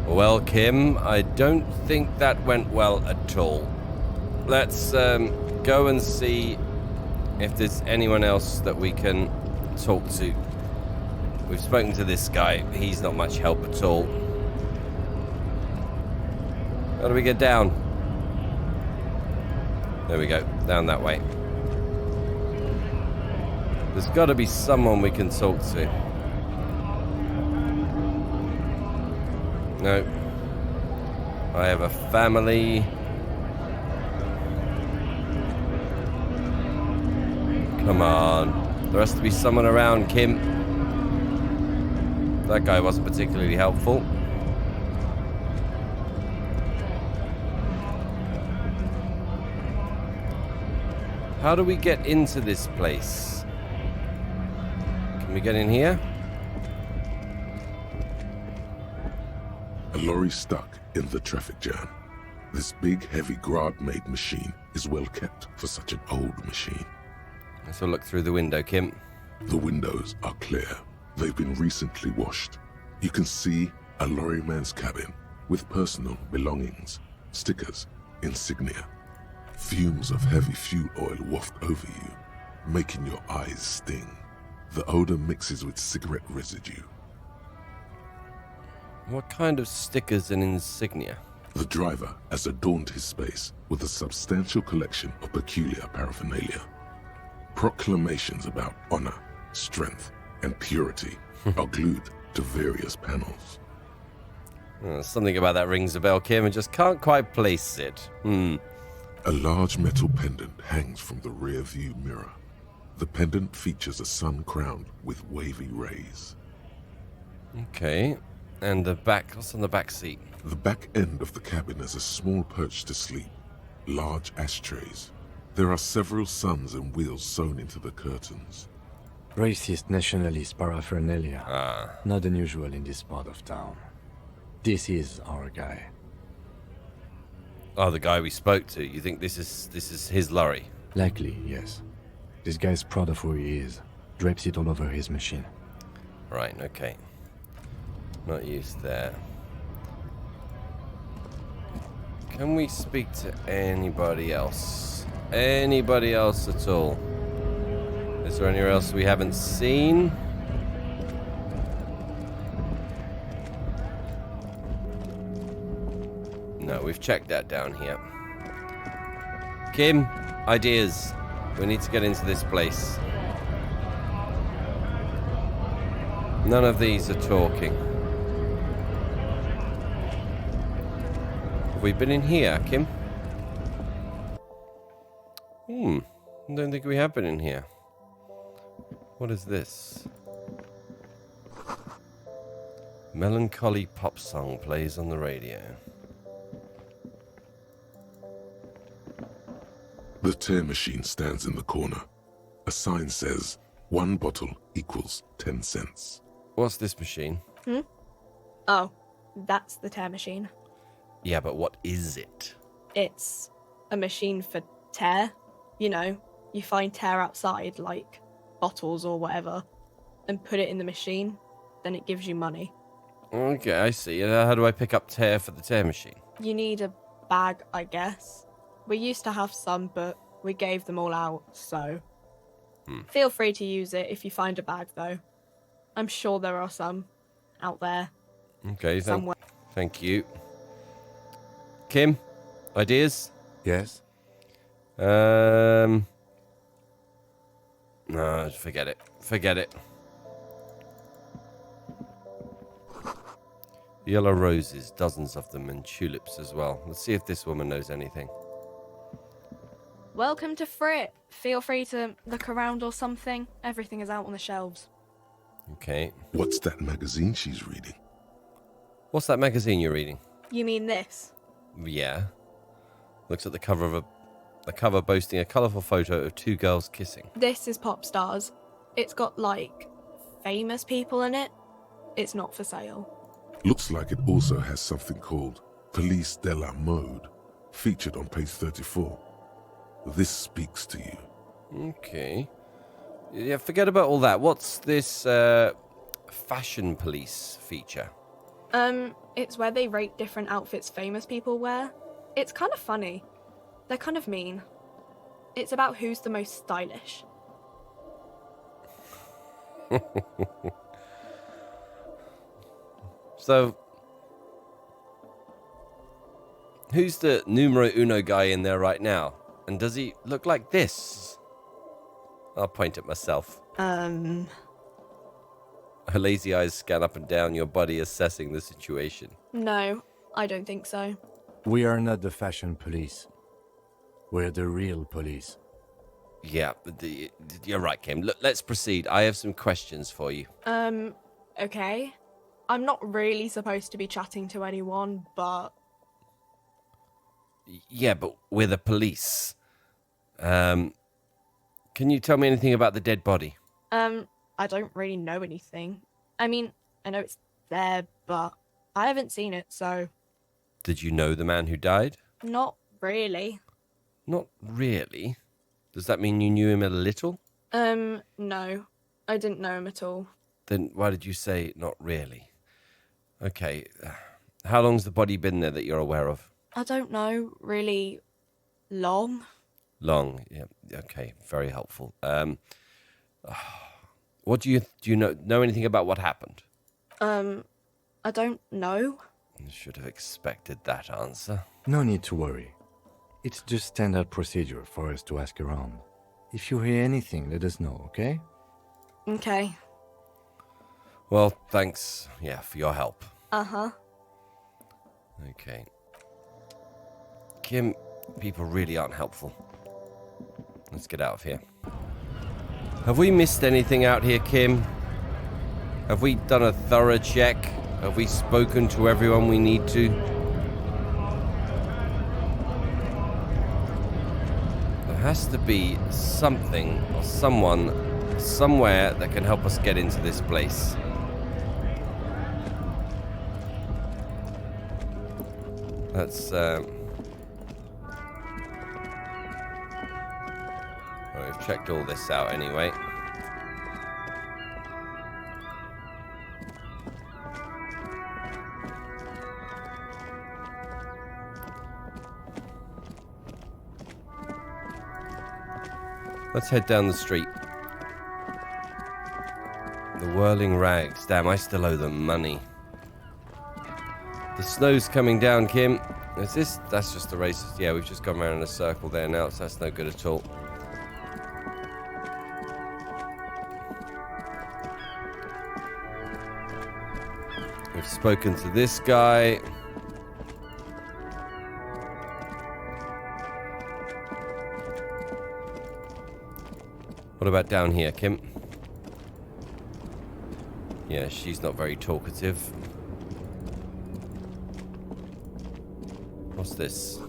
Well, Kim, I don't think that went well at all. Let's go and see if there's anyone else that we can talk to. We've spoken to this guy. He's not much help at all. How do we get down? There we go. Down that way. There's got to be someone we can talk to. No. I have a family. Come on. There has to be someone around, Kim. That guy wasn't particularly helpful. How do we get into this place? Can we get in here? A lorry stuck in the traffic jam. This big, heavy grad-made machine is well kept for such an old machine. Let's have a look through the window, Kim. The windows are clear. They've been recently washed. You can see a lorryman's cabin with personal belongings, stickers, insignia. Fumes of heavy fuel oil waft over you, making your eyes sting. The odor mixes with cigarette residue. What kind of stickers and insignia? The driver has adorned his space with a substantial collection of peculiar paraphernalia. Proclamations about honor, strength, and purity are glued to various panels. Something about that rings a bell, Kim. I just can't quite place it. A large metal pendant hangs from the rear view mirror. The pendant features a sun crowned with wavy rays. Okay. And the back, what's on the back seat? The back end of the cabin is a small perch to sleep, large ashtrays. There are several suns and wheels sewn into the curtains. Racist nationalist paraphernalia. Not unusual in this part of town. This is our guy. Oh, the guy we spoke to. You think this is his lorry? Likely, yes. This guy's proud of who he is. Drapes it all over his machine. Right, okay. Not used there. Can we speak to anybody else? Anybody else at all? Is there anywhere else we haven't seen? No, we've checked that down here. Kim, ideas. We need to get into this place. None of these are talking. Have we been in here, Kim? I don't think we have been in here. What is this? Melancholy pop song plays on the radio. The tear machine stands in the corner. A sign says, 1 bottle equals 10 cents. What's this machine? Oh, that's the tear machine. Yeah, but what is it? It's a machine for tear. You know, you find tear outside, like bottles or whatever, and put it in the machine, then it gives you money. Okay, I see. How do I pick up tear for the tear machine? You need a bag, I guess. We used to have some, but we gave them all out, so... Feel free to use it if you find a bag, though. I'm sure there are some out there. Okay, somewhere. Thank you. Kim, ideas? Yes? No, forget it. Forget it. Yellow roses, dozens of them, and tulips as well. Let's see if this woman knows anything. Welcome to Frit. Feel free to look around or something. Everything is out on the shelves. Okay. What's that magazine she's reading? What's that magazine you're reading? You mean this? Yeah. Looks at the cover of a cover boasting a colourful photo of 2 girls kissing. This is Pop Stars. It's got, like, famous people in it. It's not for sale. Looks like it also has something called Police de la Mode, featured on page 34. This speaks to you. Okay. Yeah, forget about all that. What's this fashion police feature? It's where they rate different outfits famous people wear. It's kind of funny. They're kind of mean. It's about who's the most stylish. So, who's the numero uno guy in there right now? And does he look like this? I'll point at myself. Her lazy eyes scan up and down your body, assessing the situation. No, I don't think so. We are not the fashion police. We're the real police. Yeah, you're right, Kim. Look, let's proceed. I have some questions for you. Okay. I'm not really supposed to be chatting to anyone, but... Yeah, but we're the police. Can you tell me anything about the dead body? I don't really know anything. I mean, I know it's there, but I haven't seen it, so... Did you know the man who died? Not really. Not really? Does that mean you knew him a little? No. I didn't know him at all. Then why did you say not really? Okay. How long's the body been there that you're aware of? I don't know, really long. Long, yeah. Okay, very helpful. What do you know anything about what happened? I don't know. I should have expected that answer. No need to worry. It's just standard procedure for us to ask around. If you hear anything, let us know, okay? Okay. Well, thanks, for your help. Uh-huh. Okay. Kim, people really aren't helpful. Let's get out of here. Have we missed anything out here, Kim? Have we done a thorough check? Have we spoken to everyone we need to? There has to be something or someone somewhere that can help us get into this place. Let's, well, we've checked all this out anyway. Let's head down the street. The whirling rags. Damn, I still owe them money. The snow's coming down, Kim. Is this... That's just the racist. Yeah, we've just gone around in a circle there now, so that's no good at all. We've spoken to this guy. What about down here, Kim? Yeah, she's not very talkative. What's this?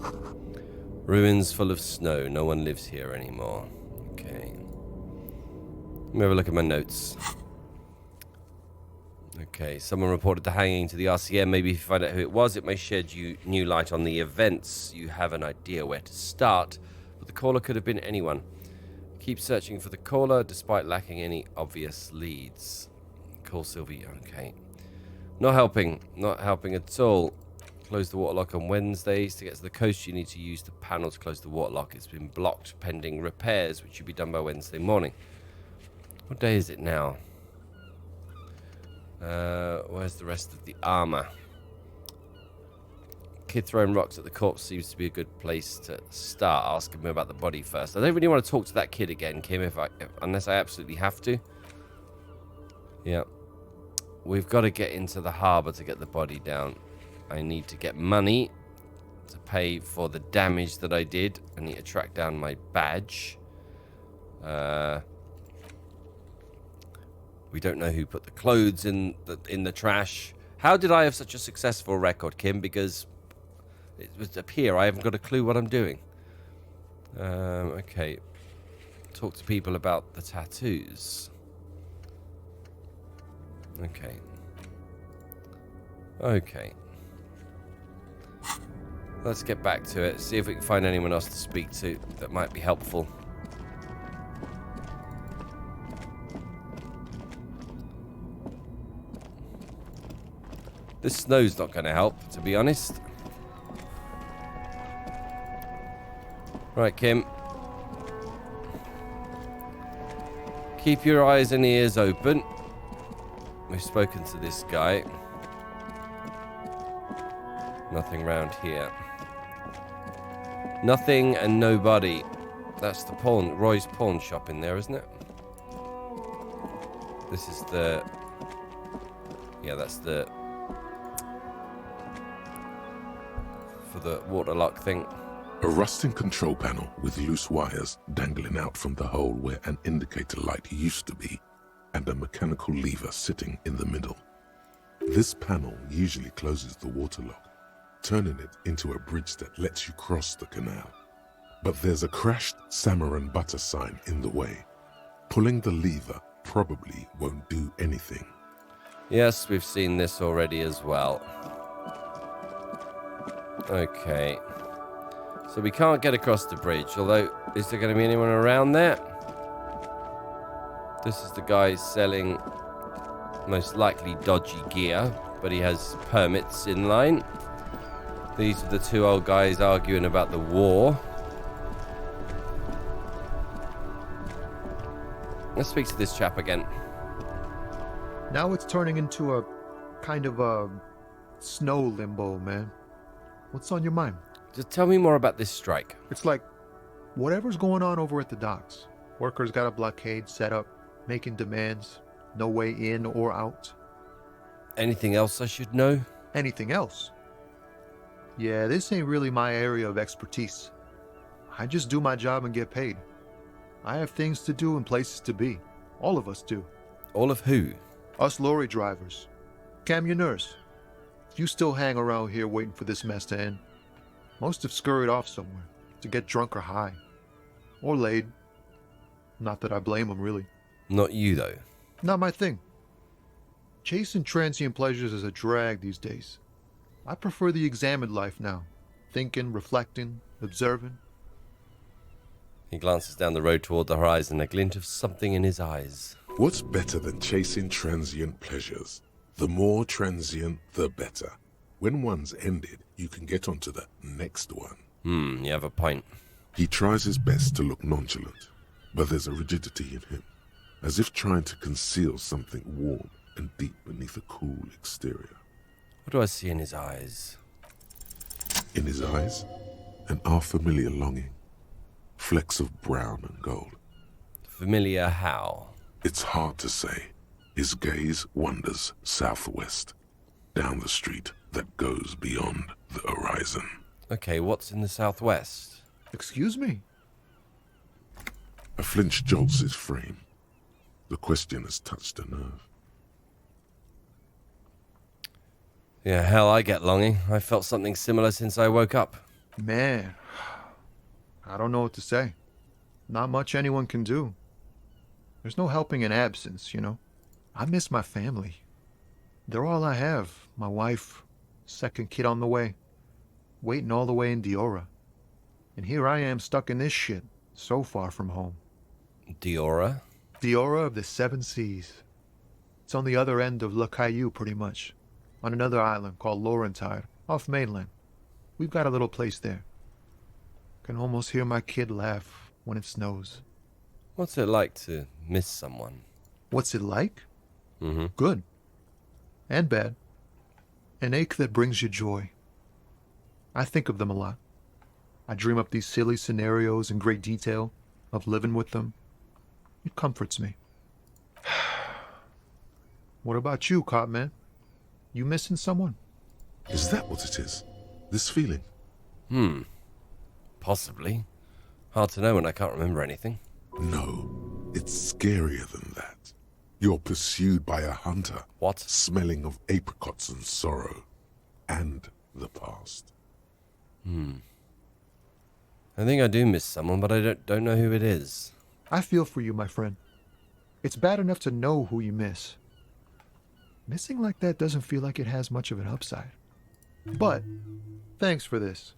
Ruins full of snow. No one lives here anymore. Okay. Let me have a look at my notes. Okay, someone reported the hanging to the RCM. Maybe if you find out who it was, it may shed you new light on the events. You have an idea where to start, but the caller could have been anyone. Keep searching for the caller, despite lacking any obvious leads. Call Sylvie. Okay. Not helping. Not helping at all. Close the waterlock on Wednesdays. To get to the coast, you need to use the panel to close the waterlock. It's been blocked pending repairs, which should be done by Wednesday morning. What day is it now? Where's the rest of the armor? Kid throwing rocks at the corpse seems to be a good place to start. Ask him about the body first. I don't really want to talk to that kid again, Kim, unless I absolutely have to. Yeah. We've got to get into the harbour to get the body down. I need to get money to pay for the damage that I did. I need to track down my badge. We don't know who put the clothes in the trash. How did I have such a successful record, Kim? Because it was up here. I haven't got a clue what I'm doing. Okay. Talk to people about the tattoos. Okay. Okay. Let's get back to it. See if we can find anyone else to speak to that might be helpful. This snow's not going to help, to be honest. Right, Kim. Keep your eyes and ears open. We've spoken to this guy. Nothing round here. Nothing and nobody. That's the Roy's pawn shop in there, isn't it? This is the... Yeah, that's the... For the water lock thing. A rusting control panel with loose wires dangling out from the hole where an indicator light used to be, and a mechanical lever sitting in the middle. This panel usually closes the water lock, turning it into a bridge that lets you cross the canal. But there's a crashed salmon and butter sign in the way. Pulling the lever probably won't do anything. Yes, we've seen this already as well. Okay. So we can't get across the bridge, although, is there going to be anyone around there? This is the guy selling most likely dodgy gear, but he has permits in line. These are the two old guys arguing about the war. Let's speak to this chap again. Now it's turning into a kind of a snow limbo, man. What's on your mind? Just tell me more about this strike. It's like whatever's going on over at the docks. Workers got a blockade set up, making demands, no way in or out. Anything else I should know? Anything else? Yeah, this ain't really my area of expertise. I just do my job and get paid. I have things to do and places to be. All of us do. All of who? Us lorry drivers. Camionneurs. You still hang around here waiting for this mess to end. Most have scurried off somewhere to get drunk or high. Or laid. Not that I blame them, really. Not you, though. Not my thing. Chasing transient pleasures is a drag these days. I prefer the examined life now. Thinking, reflecting, observing. He glances down the road toward the horizon, a glint of something in his eyes. What's better than chasing transient pleasures? The more transient, the better. When one's ended, you can get onto the next one. You have a point. He tries his best to look nonchalant, but there's a rigidity in him, as if trying to conceal something warm and deep beneath a cool exterior. What do I see in his eyes? In his eyes, an unfamiliar longing, flecks of brown and gold. Familiar how? It's hard to say. His gaze wanders southwest, down the street that goes beyond the horizon. Okay, what's in the southwest? Excuse me? A flinch jolts his frame. The question has touched a nerve. Yeah, hell, I get longing. I felt something similar since I woke up. Man, I don't know what to say. Not much anyone can do. There's no helping in absence, you know. I miss my family. They're all I have. My wife, second kid on the way, waiting all the way in Diora. And here I am stuck in this shit, so far from home. Diora? Diora of the Seven Seas. It's on the other end of Le Caillou, pretty much. On another island called Laurentide, off mainland. We've got a little place there. Can almost hear my kid laugh when it snows. What's it like to miss someone? What's it like? Mm-hmm. Good. And bad. An ache that brings you joy. I think of them a lot. I dream up these silly scenarios in great detail of living with them. It comforts me. What about you, Cop Man? You missing someone? Is that what it is? This feeling? Possibly. Hard to know when I can't remember anything. No, it's scarier than that. You're pursued by a hunter. What? Smelling of apricots and sorrow. And the past. I think I do miss someone, but I don't know who it is. I feel for you, my friend. It's bad enough to know who you miss. Missing like that doesn't feel like it has much of an upside. But, thanks for this.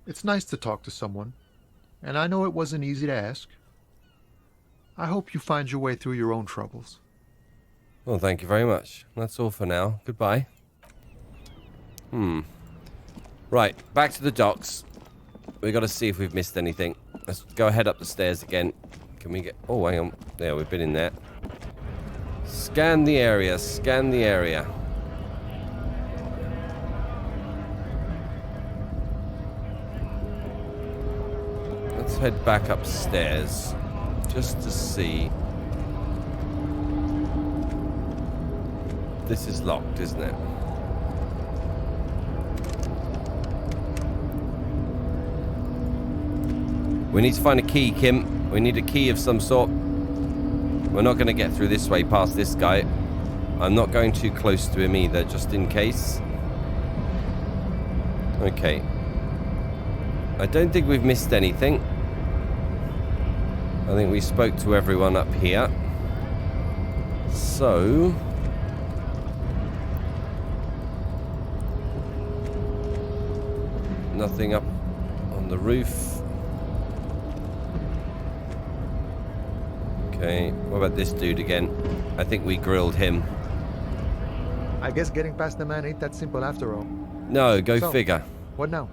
It's nice to talk to someone, and I know it wasn't easy to ask. I hope you find your way through your own troubles. Well, thank you very much. That's all for now. Goodbye. Right, back to the docks. We got to see if we've missed anything. Let's go head up the stairs again. Can we get... Oh, hang on. There, we've been in there. Scan the area. Scan the area. Let's head back upstairs. Just to see... This is locked, isn't it? We need to find a key, Kim. We need a key of some sort. We're not going to get through this way past this guy. I'm not going too close to him either, just in case. Okay. I don't think we've missed anything. I think we spoke to everyone up here. So... Nothing up on the roof. Okay, what about this dude again? I think we grilled him. I guess getting past the man ain't that simple after all. No, go So, figure. What now?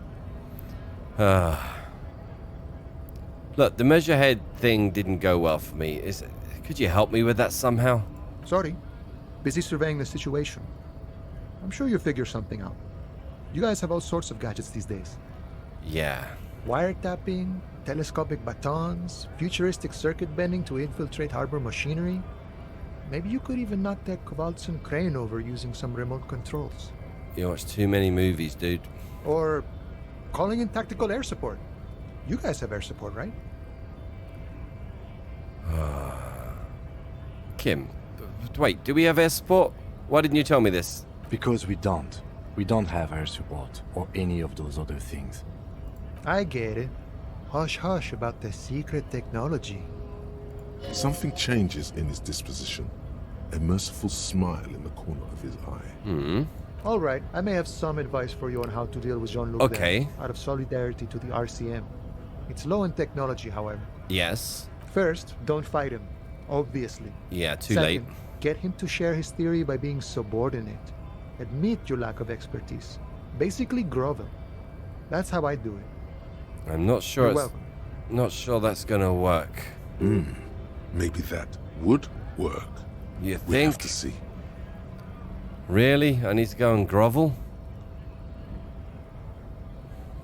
Look, the measure head thing didn't go well for me. Could you help me with that somehow? Sorry. Busy surveying the situation. I'm sure you'll figure something out. You guys have all sorts of gadgets these days. Yeah. Wiretapping, telescopic batons, futuristic circuit bending to infiltrate harbor machinery. Maybe you could even knock that Kowalson crane over using some remote controls. You watch too many movies, dude. Or calling in tactical air support. You guys have air support, right? Kim, wait, do we have air support? Why didn't you tell me this? Because we don't. We don't have air support or any of those other things. I get it. Hush hush about the secret technology. Something changes in his disposition. A merciful smile in the corner of his eye. All right, I may have some advice for you on how to deal with Jean-Luc Okay. there, out of solidarity to the RCM. It's low in technology, however. Yes. First, don't fight him, obviously. Yeah, too Second, late. get him to share his theory by being subordinate. Admit your lack of expertise. Basically grovel. That's how I do it. I'm not sure You're it's... welcome. Not sure that's gonna work. Maybe that would work. You We have think? to see. Really? I need to go and grovel?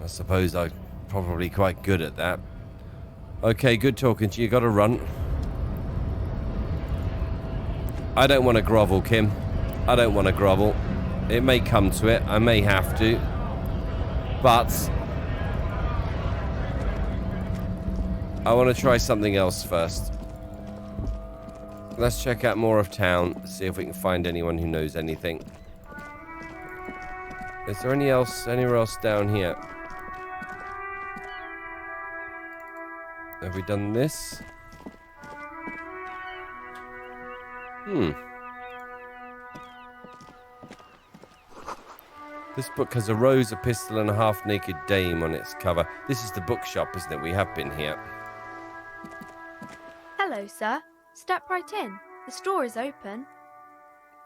I suppose I'm probably quite good at that. Okay, good talking to you. Gotta run. I don't want to grovel, Kim. I don't want to grovel. It may come to it. I may have to. But... I want to try something else first. Let's check out more of town, see if we can find anyone who knows anything. Is there anywhere else down here? Have we done this? This book has a rose, a pistol, and a half-naked dame on its cover. This is the bookshop, isn't it? We have been here. Hello, sir. Step right in. The store is open.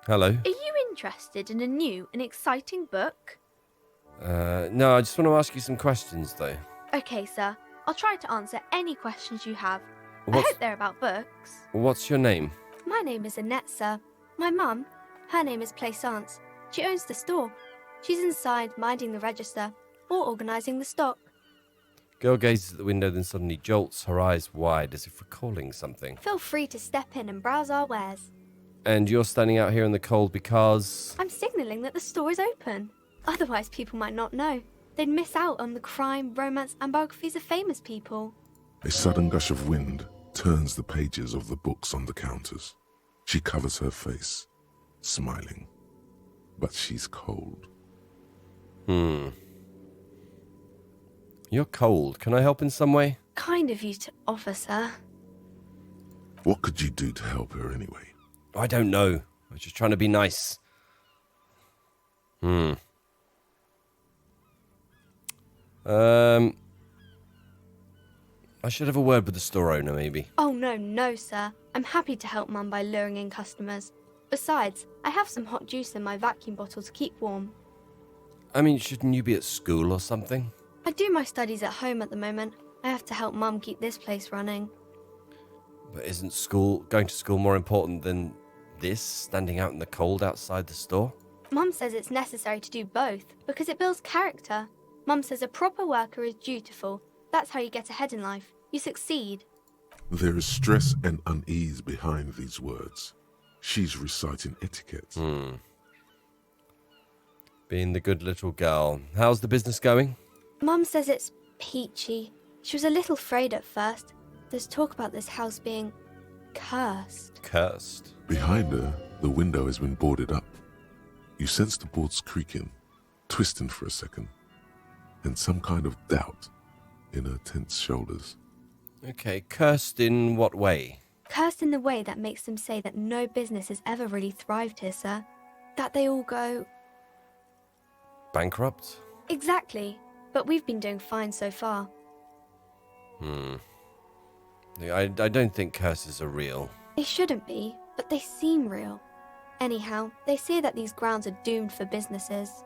Hello. Are you interested in a new and exciting book? No, I just want to ask you some questions, though. Okay, sir. I'll try to answer any questions you have. I What's- hope they're about books. What's your name? My name is Annette, sir. My mum, her name is Plaisance. She owns the store. She's inside minding the register or organising the stock. Girl gazes at the window, then suddenly jolts, her eyes wide, as if recalling something. Feel free to step in and browse our wares. And you're standing out here in the cold because... I'm signalling that the store is open. Otherwise, people might not know. They'd miss out on the crime, romance, and biographies of famous people. A sudden gush of wind turns the pages of the books on the counters. She covers her face, smiling. But she's cold. You're cold. Can I help in some way? Kind of you to offer, sir. What could you do to help her anyway? I don't know. I was just trying to be nice. I should have a word with the store owner, maybe. Oh, no, sir. I'm happy to help Mum by luring in customers. Besides, I have some hot juice in my vacuum bottle to keep warm. I mean, shouldn't you be at school or something? I do my studies at home at the moment. I have to help Mum keep this place running. But isn't going to school more important than this, standing out in the cold outside the store? Mum says it's necessary to do both because it builds character. Mum says a proper worker is dutiful. That's how you get ahead in life. You succeed. There is stress and unease behind these words. She's reciting etiquette. Being the good little girl. How's the business going? Mum says it's peachy. She was a little afraid at first. There's talk about this house being cursed. Cursed. Behind her, the window has been boarded up. You sense the boards creaking, twisting for a second, and some kind of doubt in her tense shoulders. Okay, cursed in what way? Cursed in the way that makes them say that no business has ever really thrived here, sir. That they all go... Bankrupt? Exactly. But we've been doing fine so far. I don't think curses are real. They shouldn't be, but they seem real. Anyhow, they say that these grounds are doomed for businesses.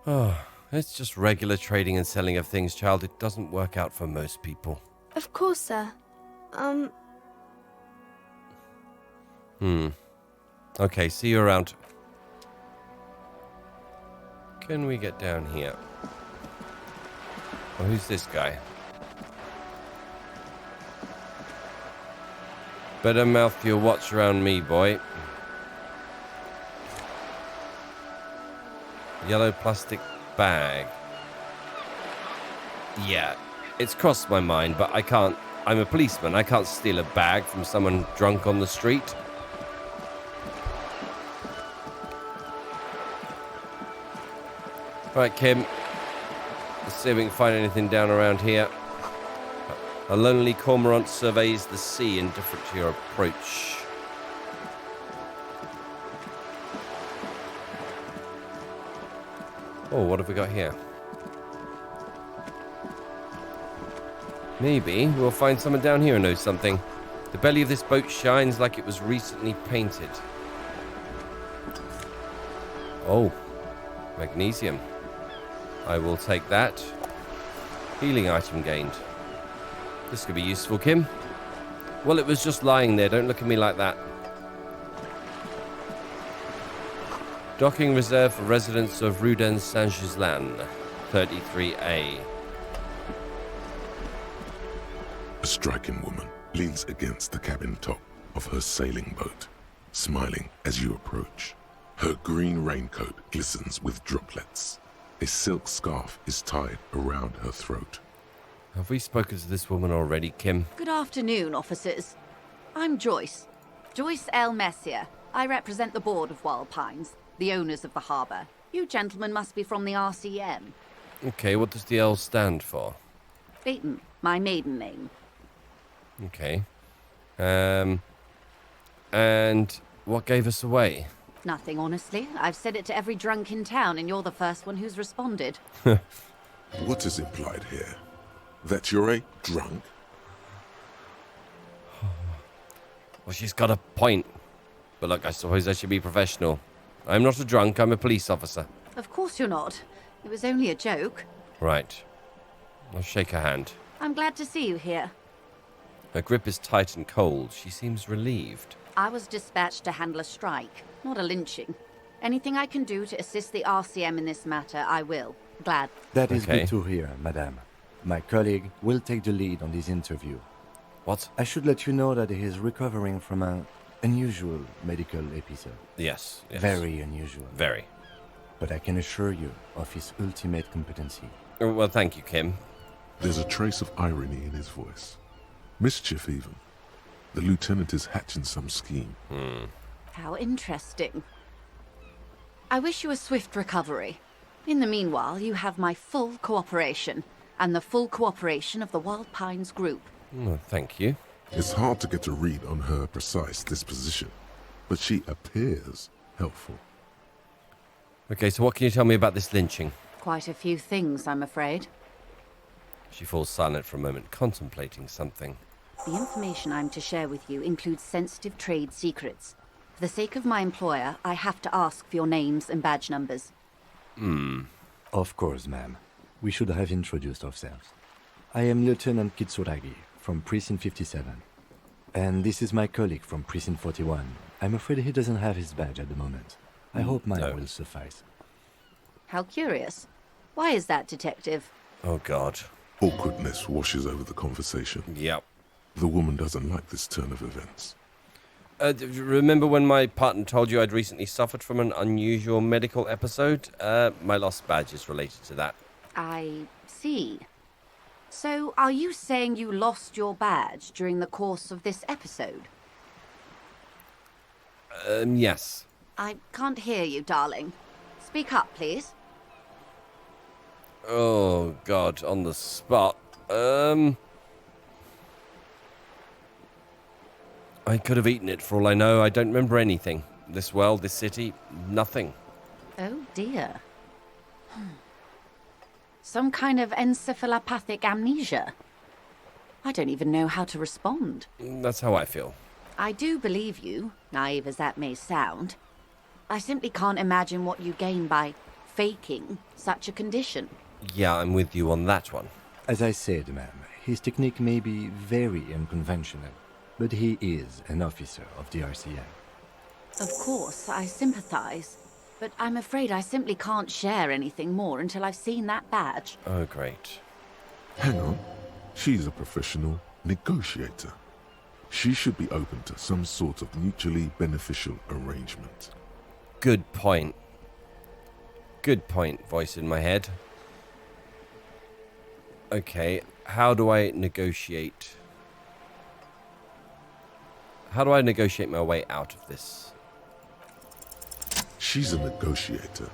Oh, it's just regular trading and selling of things, child. It doesn't work out for most people. Of course, sir. Okay, see you around. Can we get down here? Oh, who's this guy? Better mouth your watch around me, boy. Yellow plastic bag. Yeah, it's crossed my mind, but I can't. I'm a policeman. I can't steal a bag from someone drunk on the street. Right, Kim. Let's see if we can find anything down around here. A lonely cormorant surveys the sea, indifferent to your approach. Oh, what have we got here? Maybe we'll find someone down here who knows something. The belly of this boat shines like it was recently painted. Oh, magnesium. I will take that. Healing item gained. This could be useful, Kim. Well, it was just lying there. Don't look at me like that. Docking reserved for residents of Rue den Saint-Gislain, 33A. A striking woman leans against the cabin top of her sailing boat, smiling as you approach. Her green raincoat glistens with droplets. A silk scarf is tied around her throat. Have we spoken to this woman already, Kim? Good afternoon, officers. I'm Joyce. Joyce L. Messier. I represent the board of Wild Pines, the owners of the harbour. You gentlemen must be from the RCM. Okay, what does the L stand for? Beaton, my maiden name. Okay. And what gave us away? Nothing, honestly. I've said it to every drunk in town, and you're the first one who's responded. What is implied here? That you're a drunk? Well, she's got a point. But look, I suppose I should be professional. I'm not a drunk, I'm a police officer. Of course you're not. It was only a joke. Right. I'll shake her hand. I'm glad to see you here. Her grip is tight and cold. She seems relieved. I was dispatched to handle a strike, not a lynching. Anything I can do to assist the RCM in this matter, I will. Glad. That is Okay. good to hear, madame. My colleague will take the lead on this interview. What? I should let you know that he is recovering from an unusual medical episode. Yes. Very unusual. Very. But I can assure you of his ultimate competency. Oh, well, thank you, Kim. There's a trace of irony in his voice. Mischief, even. The lieutenant is hatching some scheme. How interesting. I wish you a swift recovery. In the meanwhile, you have my full cooperation, and the full cooperation of the Wild Pines group. Oh, thank you. It's hard to get a read on her precise disposition, but she appears helpful. Okay, so what can you tell me about this lynching? Quite a few things, I'm afraid. She falls silent for a moment, contemplating something. The information I'm to share with you includes sensitive trade secrets. For the sake of my employer, I have to ask for your names and badge numbers. Of course, ma'am. We should have introduced ourselves. I am Lieutenant Kitsuragi from Precinct 57. And this is my colleague from Precinct 41. I'm afraid he doesn't have his badge at the moment. I hope mine will suffice. How curious. Why is that, Detective? Oh, God. Awkwardness washes over the conversation. Yep. The woman doesn't like this turn of events. Remember when my partner told you I'd recently suffered from an unusual medical episode? My lost badge is related to that. I see. So, are you saying you lost your badge during the course of this episode? Yes. I can't hear you, darling. Speak up, please. Oh, God, on the spot. I could have eaten it for all I know. I don't remember anything. This world, this city, nothing. Oh, dear. Some kind of encephalopathic amnesia. I don't even know how to respond. That's how I feel. I do believe you, naive as that may sound. I simply can't imagine what you gain by faking such a condition. Yeah, I'm with you on that one. As I said, ma'am, his technique may be very unconventional, but he is an officer of the RCM. Of course, I sympathize, but I'm afraid I simply can't share anything more until I've seen that badge. Oh, great. Hang on. She's a professional negotiator. She should be open to some sort of mutually beneficial arrangement. Good point. Good point, voice in my head. Okay, how do I negotiate? How do I negotiate my way out of this? She's a negotiator.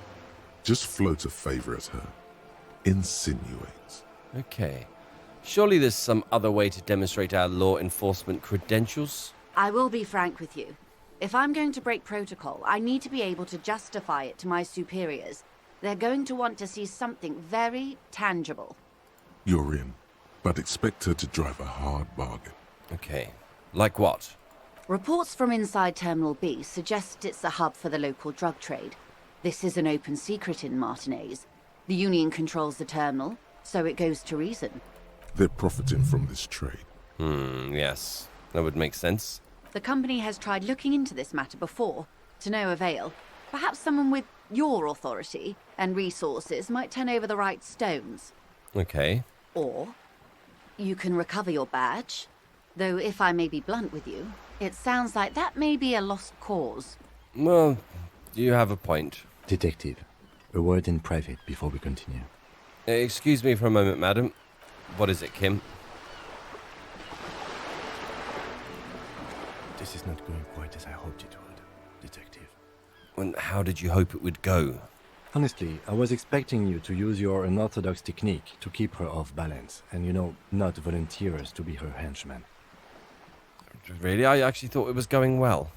Just float a favor at her. Insinuate. Okay. Surely there's some other way to demonstrate our law enforcement credentials? I will be frank with you. If I'm going to break protocol, I need to be able to justify it to my superiors. They're going to want to see something very tangible. You're in, but expect her to drive a hard bargain. Okay. Like what? Reports from inside Terminal B suggest it's a hub for the local drug trade. This is an open secret in Martinez. The Union controls the terminal, so it goes to reason. They're profiting from this trade. Yes. That would make sense. The company has tried looking into this matter before, to no avail. Perhaps someone with your authority and resources might turn over the right stones. Okay. Or you can recover your badge. Though if I may be blunt with you, it sounds like that may be a lost cause. Well, you have a point. Detective, a word in private before we continue. Excuse me for a moment, madam. What is it, Kim? This is not going quite as I hoped it would, Detective. And how did you hope it would go? Honestly, I was expecting you to use your unorthodox technique to keep her off balance and, not volunteer us to be her henchmen. Really? I actually thought it was going well.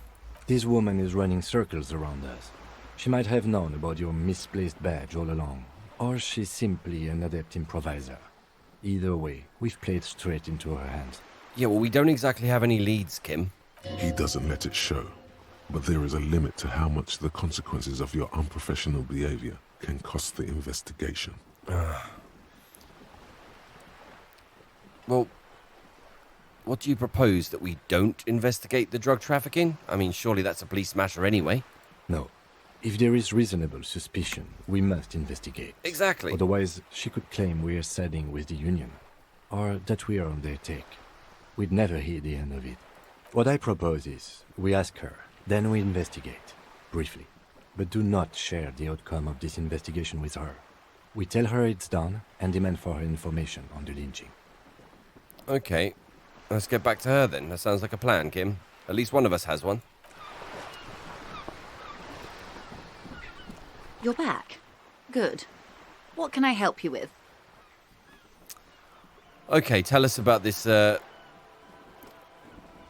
This woman is running circles around us. She might have known about your misplaced badge all along, or she's simply an adept improviser. Either way, we've played straight into her hands. Yeah, well, we don't exactly have any leads, Kim. He doesn't let it show, but there is a limit to how much the consequences of your unprofessional behavior can cost the investigation. Well, what do you propose, that we don't investigate the drug trafficking? I mean, surely that's a police matter anyway. No. If there is reasonable suspicion, we must investigate. Exactly. Otherwise, she could claim we are siding with the Union, or that we are on their take. We'd never hear the end of it. What I propose is, we ask her, then we investigate, briefly. But do not share the outcome of this investigation with her. We tell her it's done, and demand for her information on the lynching. Okay. Let's get back to her then. That sounds like a plan, Kim. At least one of us has one. You're back. Good. What can I help you with? Okay, tell us about this, I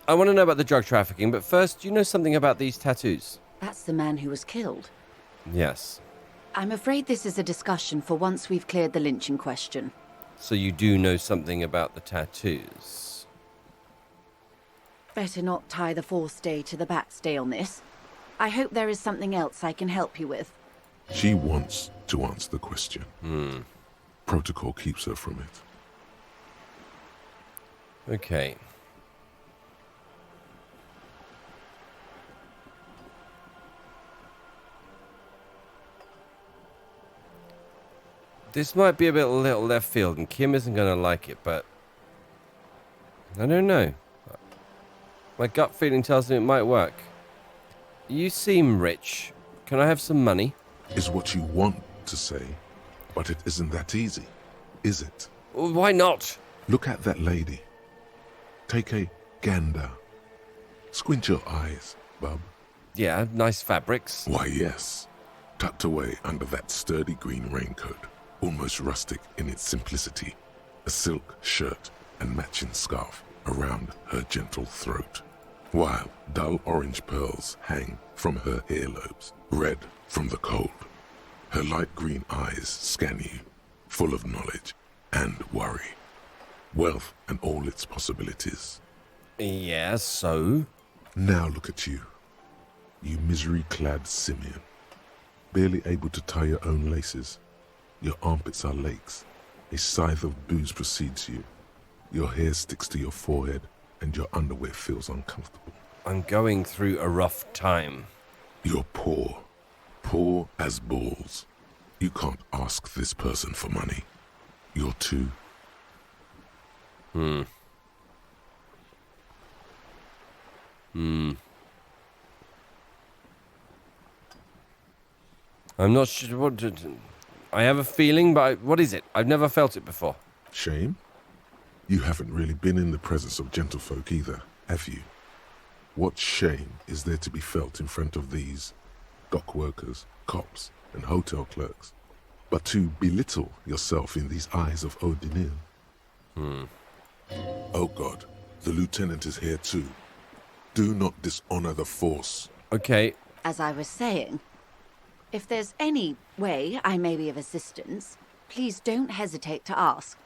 want to know about the drug trafficking, but first, do you know something about these tattoos? That's the man who was killed. Yes. I'm afraid this is a discussion for once we've cleared the lynching question. So you do know something about the tattoos? Better not tie the forestay to the backstay on this. I hope there is something else I can help you with. She wants to answer the question. Protocol keeps her from it. Okay. This might be a bit little left field, and Kim isn't going to like it, but I don't know. My gut feeling tells me it might work. You seem rich. Can I have some money? Is what you want to say, but it isn't that easy, is it? Why not? Look at that lady. Take a gander. Squint your eyes, bub. Yeah, nice fabrics. Why, yes. Tucked away under that sturdy green raincoat, almost rustic in its simplicity, a silk shirt and matching scarf around her gentle throat, while dull orange pearls hang from her earlobes, red from the cold. Her light green eyes scan you, full of knowledge and worry. Wealth and all its possibilities. Yeah, so? Now look at you. You misery-clad simian. Barely able to tie your own laces. Your armpits are lakes. A scythe of booze precedes you. Your hair sticks to your forehead, and your underwear feels uncomfortable. I'm going through a rough time. You're poor. Poor as balls. You can't ask this person for money. You're too... I'm not sure what to... I have a feeling, but what is it? I've never felt it before. Shame? You haven't really been in the presence of gentlefolk either, have you? What shame is there to be felt in front of these dock workers, cops, and hotel clerks, but to belittle yourself in these eyes of Odinil? Oh God, the lieutenant is here too. Do not dishonor the force. Okay, As I was saying, if there's any way I may be of assistance, please don't hesitate to ask.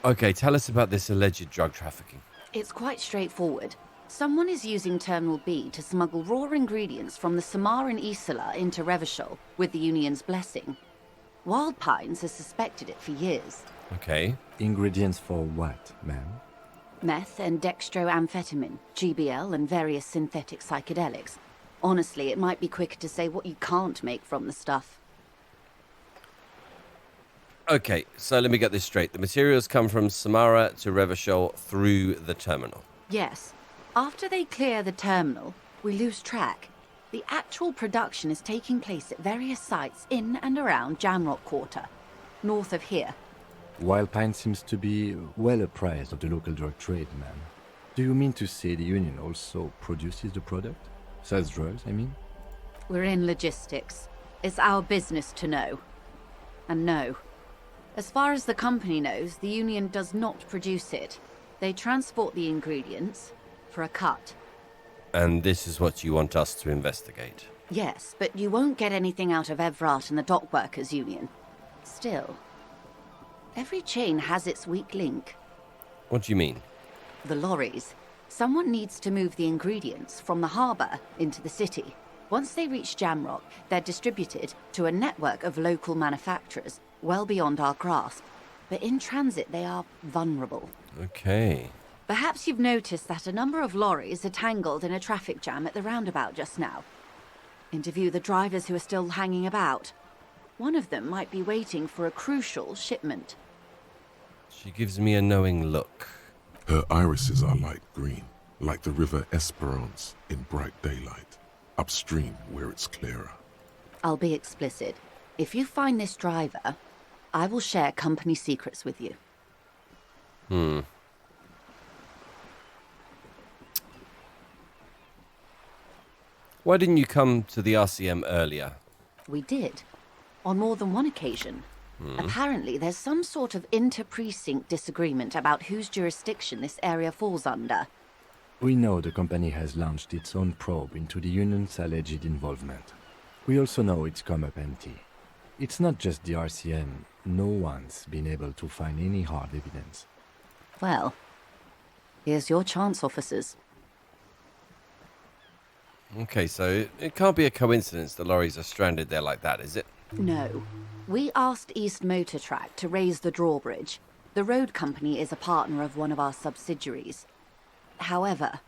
okay, tell us about this alleged drug trafficking. It's quite straightforward. Someone is using Terminal B to smuggle raw ingredients from the Samaran Isla into Revachol with the Union's blessing. Wild Pines has suspected it for years. Okay. Ingredients for what, ma'am? Meth and dextroamphetamine, GBL, and various synthetic psychedelics. Honestly, it might be quicker to say what you can't make from the stuff. Okay, so let me get this straight. The materials come from Samara to Revachol through the terminal. Yes. After they clear the terminal, we lose track. The actual production is taking place at various sites in and around Jamrock Quarter, north of here. Wild Pine seems to be well apprised of the local drug trade, ma'am. Do you mean to say the Union also produces the product? Sells drugs, I mean? We're in logistics. It's our business to know. And no. As far as the company knows, the Union does not produce it. They transport the ingredients for a cut. And this is what you want us to investigate. Yes, but you won't get anything out of Evrat and the Dock Workers Union. Still, every chain has its weak link. What do you mean? The lorries. Someone needs to move the ingredients from the harbour into the city. Once they reach Jamrock, they're distributed to a network of local manufacturers, well beyond our grasp. But in transit, they are vulnerable. Okay. Perhaps you've noticed that a number of lorries are tangled in a traffic jam at the roundabout just now. Interview the drivers who are still hanging about. One of them might be waiting for a crucial shipment. She gives me a knowing look. Her irises are light green, like the river Esperance in bright daylight, upstream where it's clearer. I'll be explicit. If you find this driver, I will share company secrets with you. Why didn't you come to the RCM earlier? We did. On more than one occasion. Apparently, there's some sort of inter-precinct disagreement about whose jurisdiction this area falls under. We know the company has launched its own probe into the Union's alleged involvement. We also know it's come up empty. It's not just the RCM. No one's been able to find any hard evidence. Well, here's your chance, officers. Okay, so it can't be a coincidence the lorries are stranded there like that, is it? No. We asked East Motor Track to raise the drawbridge. The road company is a partner of one of our subsidiaries. However...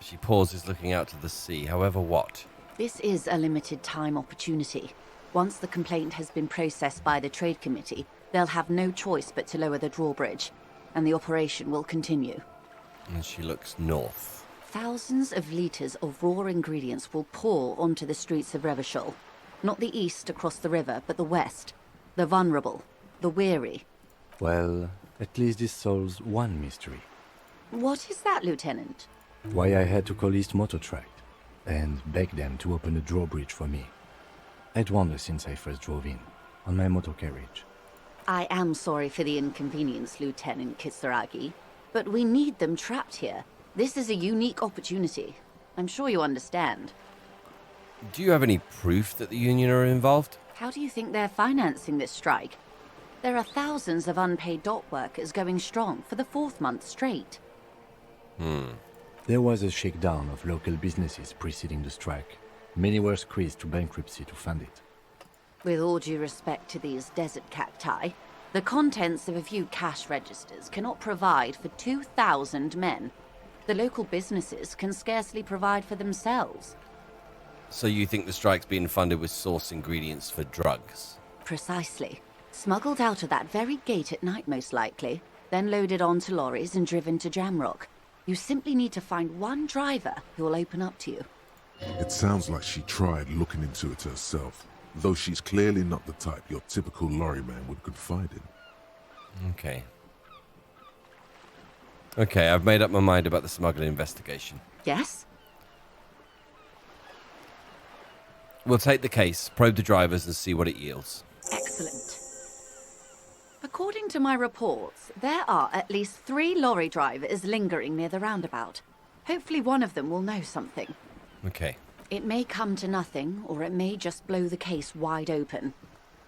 She pauses, looking out to the sea. However, what? This is a limited time opportunity. Once the complaint has been processed by the Trade Committee, they'll have no choice but to lower the drawbridge, and the operation will continue. And she looks north. Thousands of litres of raw ingredients will pour onto the streets of Revachol. Not the east across the river, but the west. The vulnerable, the weary. Well, at least this solves one mystery. What is that, Lieutenant? Why I had to call East Motor Track and beg them to open a drawbridge for me. I'd wondered since I first drove in, on my motor carriage. I am sorry for the inconvenience, Lieutenant Kisaragi, but we need them trapped here. This is a unique opportunity. I'm sure you understand. Do you have any proof that the Union are involved? How do you think they're financing this strike? There are thousands of unpaid dock workers going strong for the 4th month straight. There was a shakedown of local businesses preceding the strike. Many were squeezed to bankruptcy to fund it. With all due respect to these desert cacti, the contents of a few cash registers cannot provide for 2,000 men. The local businesses can scarcely provide for themselves. So you think the strike's being funded with source ingredients for drugs? Precisely. Smuggled out of that very gate at night, most likely, then loaded onto lorries and driven to Jamrock. You simply need to find one driver who will open up to you. It sounds like she tried looking into it herself, though she's clearly not the type your typical lorryman would confide in. Okay. Okay, I've made up my mind about the smuggling investigation. Yes? We'll take the case, probe the drivers, and see what it yields. Excellent. According to my reports, there are at least 3 lorry drivers lingering near the roundabout. Hopefully one of them will know something. Okay. It may come to nothing, or it may just blow the case wide open.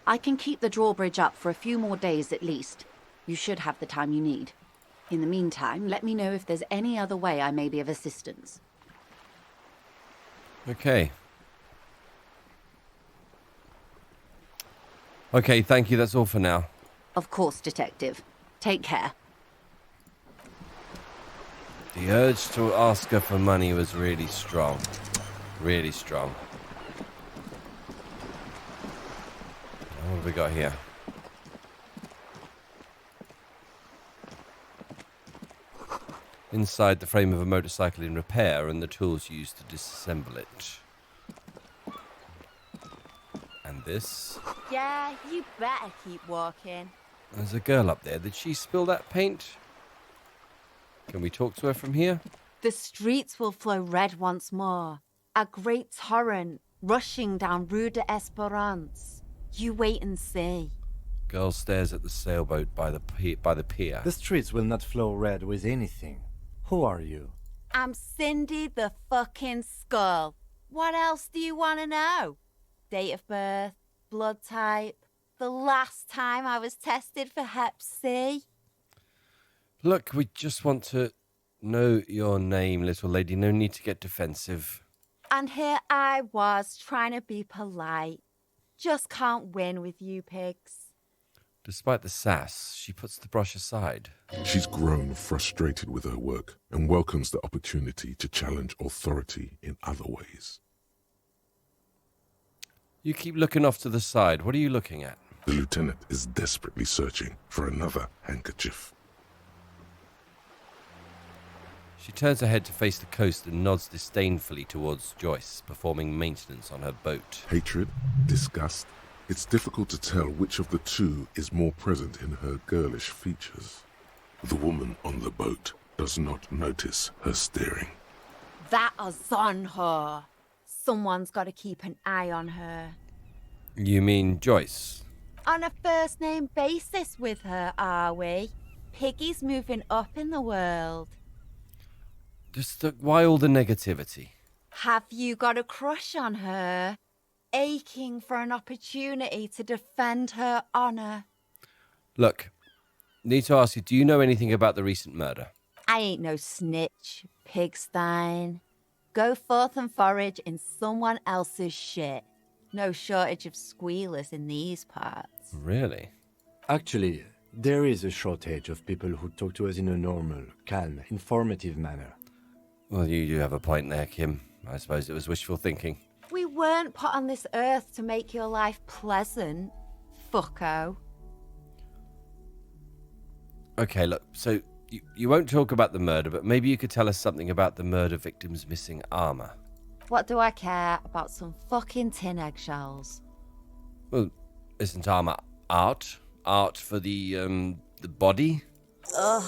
I can keep the drawbridge up for a few more days at least. You should have the time you need. In the meantime, let me know if there's any other way I may be of assistance. Okay. Okay, thank you. That's all for now. Of course, Detective. Take care. The urge to ask her for money was really strong. Really strong. What have we got here? Inside the frame of a motorcycle in repair and the tools used to disassemble it. And this? Yeah, you better keep walking. There's a girl up there. Did she spill that paint? Can we talk to her from here? The streets will flow red once more. A great torrent rushing down Rue de Esperance. You wait and see. Girl stares at the sailboat by the pier. The streets will not flow red with anything. Who are you? I'm Cindy the fucking Skull. What else do you want to know? Date of birth, blood type, the last time I was tested for Hep C. Look, we just want to know your name, little lady. No need to get defensive. And here I was trying to be polite. Just can't win with you pigs. Despite the sass, she puts the brush aside. She's grown frustrated with her work and welcomes the opportunity to challenge authority in other ways. You keep looking off to the side. What are you looking at? The lieutenant is desperately searching for another handkerchief. She turns her head to face the coast and nods disdainfully towards Joyce, performing maintenance on her boat. Hatred, disgust. It's difficult to tell which of the two is more present in her girlish features. The woman on the boat does not notice her staring. That is on her. Someone's got to keep an eye on her. You mean Joyce? On a first name basis with her, are we? Piggy's moving up in the world. Why all the negativity? Have you got a crush on her? Aching for an opportunity to defend her honor? Look, need to ask you, do you know anything about the recent murder? I ain't no snitch, Pigstein. Go forth and forage in someone else's shit. No shortage of squealers in these parts. Really? Actually, there is a shortage of people who talk to us in a normal, calm, informative manner. Well, you do have a point there, Kim. I suppose it was wishful thinking. We weren't put on this earth to make your life pleasant, fucko. Okay, look, so you won't talk about the murder, but maybe you could tell us something about the murder victim's missing armor. What do I care about some fucking tin eggshells? Well, isn't armor art? Art for the body? Ugh,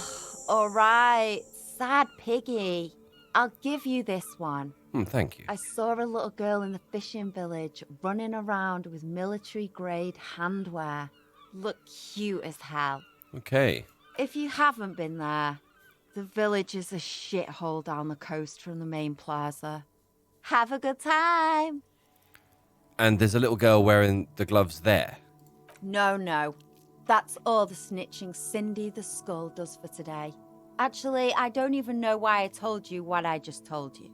alright. Sad piggy. I'll give you this one. Thank you. I saw a little girl in the fishing village running around with military-grade handwear. Looked cute as hell. Okay. If you haven't been there, the village is a shithole down the coast from the main plaza. Have a good time. And there's a little girl wearing the gloves there. No. That's all the snitching Cindy the Skull does for today. Actually, I don't even know why I told you what I just told you.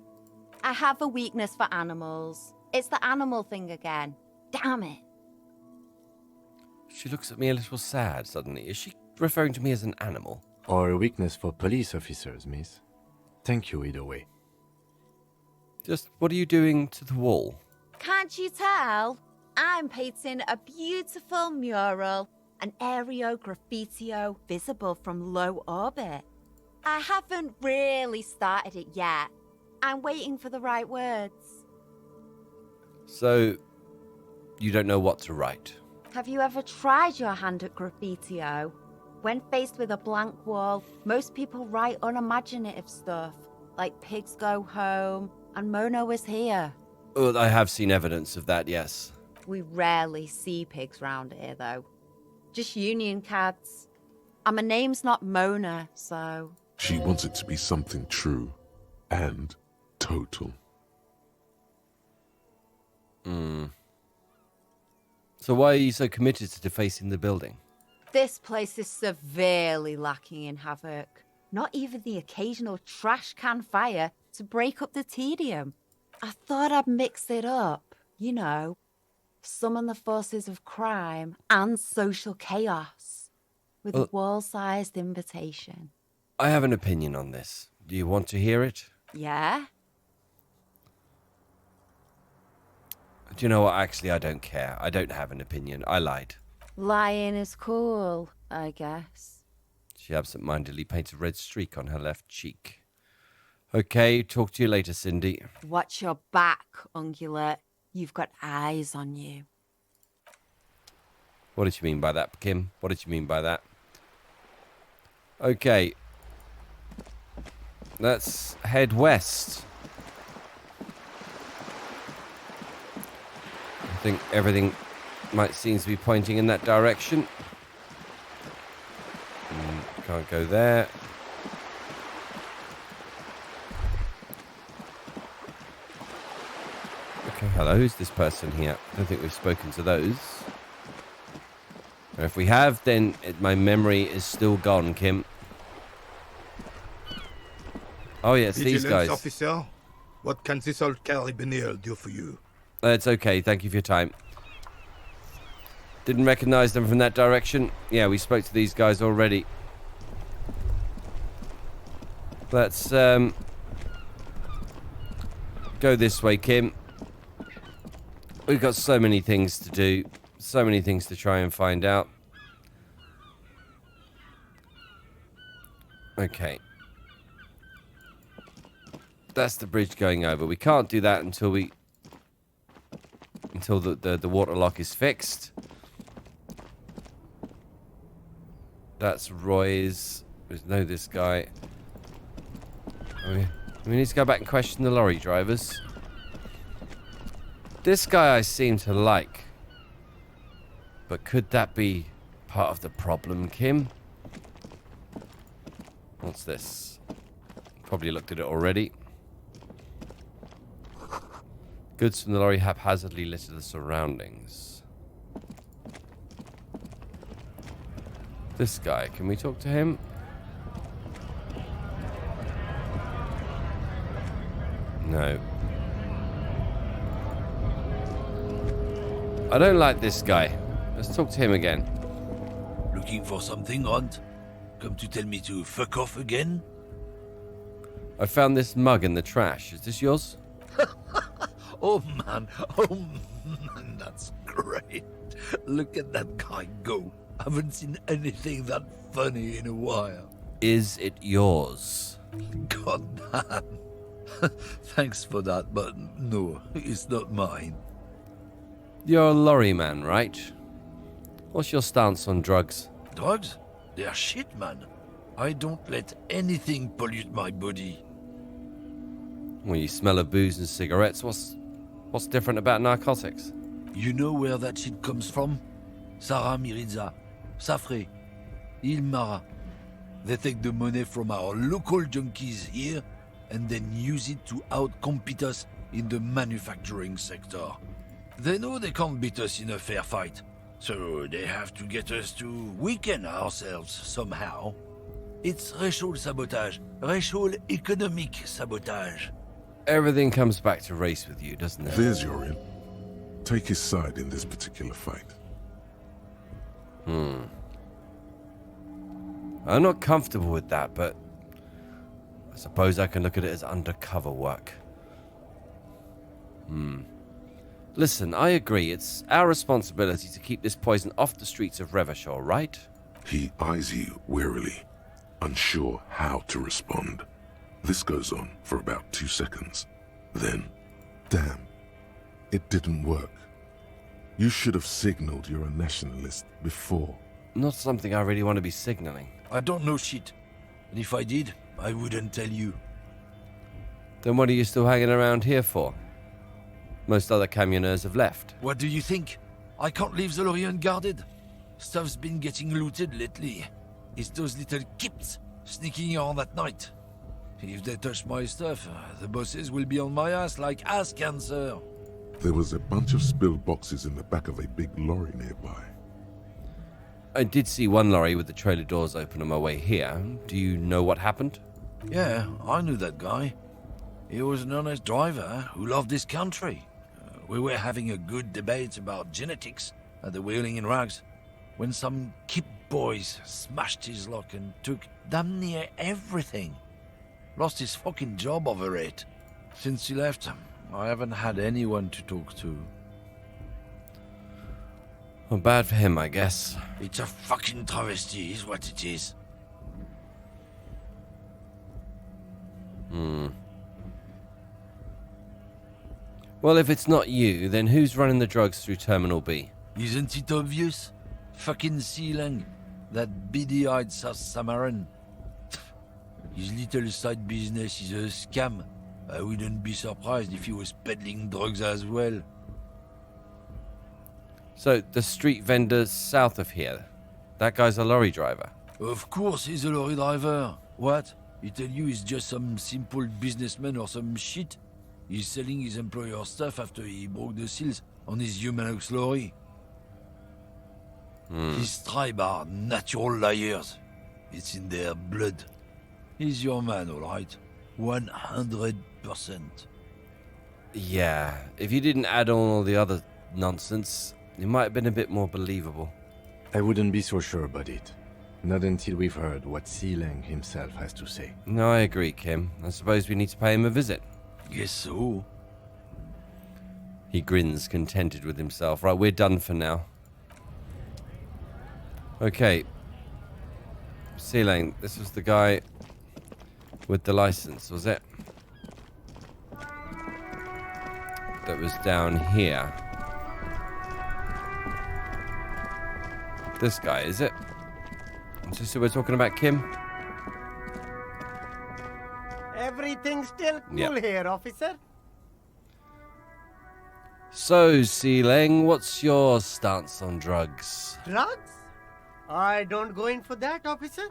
I have a weakness for animals. It's the animal thing again. Damn it. She looks at me a little sad suddenly. Is she referring to me as an animal? Or a weakness for police officers, miss. Thank you either way. Just what are you doing to the wall? Can't you tell? I'm painting a beautiful mural, an aereo graffitio visible from low orbit. I haven't really started it yet. I'm waiting for the right words. So, you don't know what to write? Have you ever tried your hand at graffitio? When faced with a blank wall, most people write unimaginative stuff, like pigs go home and Mona was here. Oh, I have seen evidence of that, yes. We rarely see pigs round here, though. Just union cats. And my name's not Mona, so... She wants it to be something true and total. So why are you so committed to defacing the building? This place is severely lacking in havoc. Not even the occasional trash can fire to break up the tedium. I thought I'd mix it up, you know. Summon the forces of crime and social chaos with a wall-sized invitation. I have an opinion on this. Do you want to hear it? Yeah? Do you know what? Actually, I don't care. I don't have an opinion. I lied. Lying is cool, I guess. She absent-mindedly paints a red streak on her left cheek. Okay, talk to you later, Cindy. Watch your back, ungulate. You've got eyes on you. What did you mean by that, Kim? What did you mean by that? Okay. Let's head west. I think everything seems to be pointing in that direction. Can't go there. Okay, hello, who's this person here? I don't think we've spoken to those. Or if we have, then my memory is still gone, Kim. Oh, yeah, it's these guys. Officer, what can this old carabiner do for you? It's okay, thank you for your time. Didn't recognize them from that direction. Yeah, we spoke to these guys already. Let's go this way, Kim. We've got so many things to do. So many things to try and find out. Okay. That's the bridge going over. We can't do that until the water lock is fixed. That's Roy's. We know this guy. We need to go back and question the lorry drivers. This guy I seem to like. But could that be part of the problem, Kim? What's this? Probably looked at it already. Goods from the lorry haphazardly litter the surroundings. This guy, can we talk to him? No. I don't like this guy. Let's talk to him again. Looking for something, Runt? Come to tell me to fuck off again? I found this mug in the trash. Is this yours? Oh man, that's great. Look at that guy go. Haven't seen anything that funny in a while. Is it yours? God damn. Thanks for that, but no, it's not mine. You're a lorry man, right? What's your stance on drugs? Drugs? They're shit, man. I don't let anything pollute my body. When you smell of booze and cigarettes, what's different about narcotics? You know where that shit comes from? Sarah Miriza, Safre, Ilmara. They take the money from our local junkies here and then use it to outcompete us in the manufacturing sector. They know they can't beat us in a fair fight, so they have to get us to weaken ourselves somehow. It's racial sabotage, racial economic sabotage. Everything comes back to race with you, doesn't it? There's your in. Take his side in this particular fight. I'm not comfortable with that, but I suppose I can look at it as undercover work. Listen, I agree. It's our responsibility to keep this poison off the streets of Revachol, right? He eyes you warily, unsure how to respond. This goes on for about 2 seconds. Then, damn, it didn't work. You should have signaled you're a nationalist before. Not something I really want to be signaling. I don't know shit, and if I did, I wouldn't tell you. Then what are you still hanging around here for? Most other camionneurs have left. What do you think? I can't leave the lorry unguarded. Stuff's been getting looted lately. It's those little kips sneaking around at night. If they touch my stuff, the bosses will be on my ass like ass cancer. There was a bunch of spilled boxes in the back of a big lorry nearby. I did see one lorry with the trailer doors open on my way here. Do you know what happened? Yeah, I knew that guy. He was an honest driver who loved this country. We were having a good debate about genetics at the Wheeling in Rags when some kip boys smashed his lock and took damn near everything. Lost his fucking job over it. Since he left, I haven't had anyone to talk to. Well, bad for him, I guess. It's a fucking travesty, is what it is. Well, if it's not you, then who's running the drugs through Terminal B? Isn't it obvious? Fucking Sealang, that beady-eyed South Samaran. His little side business is a scam. I wouldn't be surprised if he was peddling drugs as well. So, the street vendor south of here, that guy's a lorry driver. Of course he's a lorry driver. What? He tell you he's just some simple businessman or some shit? He's selling his employer stuff after he broke the seals on his Humanox lorry. His tribe are natural liars. It's in their blood. He's your man, all right. 100%. Yeah, if you didn't add on all the other nonsense, it might have been a bit more believable. I wouldn't be so sure about it. Not until we've heard what Sealang himself has to say. No, I agree, Kim. I suppose we need to pay him a visit. Guess so. He grins, contented with himself. Right, we're done for now. Okay. Sealang, this was the guy with the license, was it? That was down here. This guy, is it? Is this who we're talking about, Kim? Everything's still cool Yeah. here, officer. So, Sealang, what's your stance on drugs? Drugs? I don't go in for that, officer.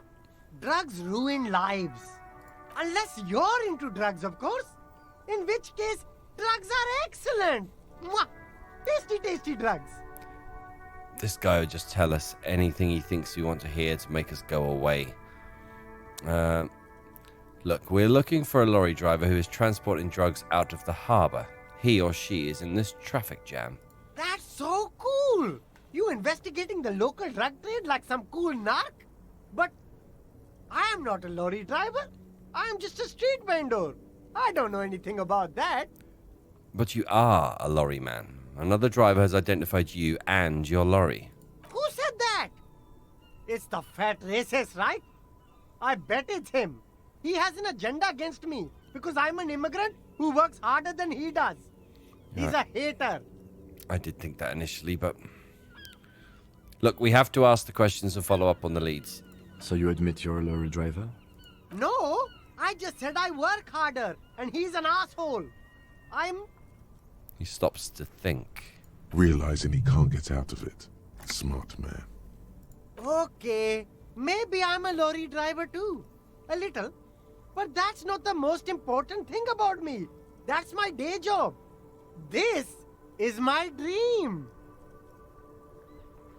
Drugs ruin lives. Unless you're into drugs, of course. In which case, drugs are excellent. Mwah! Tasty, tasty drugs. This guy would just tell us anything he thinks we want to hear to make us go away. Look, we're looking for a lorry driver who is transporting drugs out of the harbor. He or she is in this traffic jam. That's so cool! You investigating the local drug trade like some cool narc? But I am not a lorry driver. I am just a street vendor. I don't know anything about that. But you are a lorry man. Another driver has identified you and your lorry. Who said that? It's the fat racist, right? I bet it's him. He has an agenda against me because I'm an immigrant who works harder than he does. He's a hater. I did think that initially, but... Look, we have to ask the questions and follow up on the leads. So you admit you're a lorry driver? No, I just said I work harder and he's an asshole. He stops to think. Realizing he can't get out of it. Smart man. Okay, maybe I'm a lorry driver too. A little. But that's not the most important thing about me. That's my day job. This is my dream.